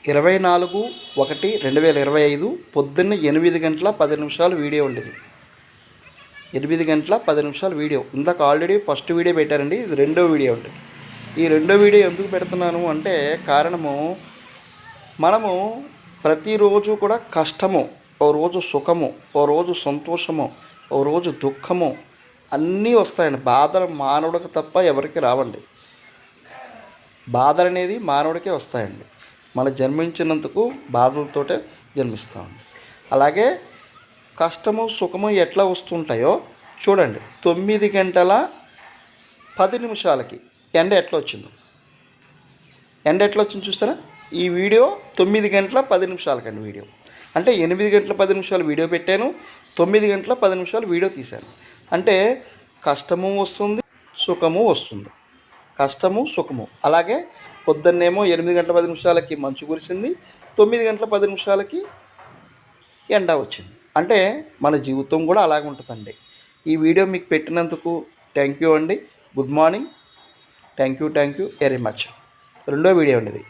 24/1/2025 పొద్దున్న 8 గంటల 10 నిమిషాలు వీడియో ఉండేది. 8 గంటల 10 నిమిషాలు వీడియో. ఇందాక ఆల్రెడీ ఫస్ట్ వీడియో పెట్టారండి, ఇది రెండో వీడియో అండి. ఈ రెండో వీడియో ఎందుకు పెడుతున్నాను అంటే కారణము, మనము ప్రతిరోజు కూడా కష్టము, ఓ రోజు సుఖము, ఓ రోజు సంతోషము, ఓ రోజు దుఃఖము అన్నీ వస్తాయండి. బాధలు మానవుడికి తప్ప ఎవరికి రావండి. బాధలు అనేది మానవుడికే వస్తాయండి. మనం జన్మించినందుకు బాధలతోటే జన్మిస్తామండి. అలాగే కష్టము సుఖము ఎట్లా వస్తుంటాయో చూడండి. 9 గంటల 10 నిమిషాలకి ఎండ ఎట్లా వచ్చిందో, ఎండ ఎట్లా వచ్చింది చూస్తారా? ఈ వీడియో 9 గంటల 10 నిమిషాలకండి వీడియో. అంటే 8 గంటల 10 నిమిషాలు వీడియో పెట్టాను, 9 గంటల 10 నిమిషాలు వీడియో తీశాను. అంటే కష్టము వస్తుంది, సుఖము వస్తుంది. కష్టము సుఖము. అలాగే పొద్దున్నేమో 8 గంటల 10 నిమిషాలకి మంచు కురిసింది, 9 గంటల 10 నిమిషాలకి ఎండ వచ్చింది. అంటే మన జీవితం కూడా అలాగే ఉంటుందండి. ఈ వీడియో మీకు పెట్టినందుకు థ్యాంక్ యూ అండి. Good morning. Thank you very much. రెండో వీడియో అండి ఇది.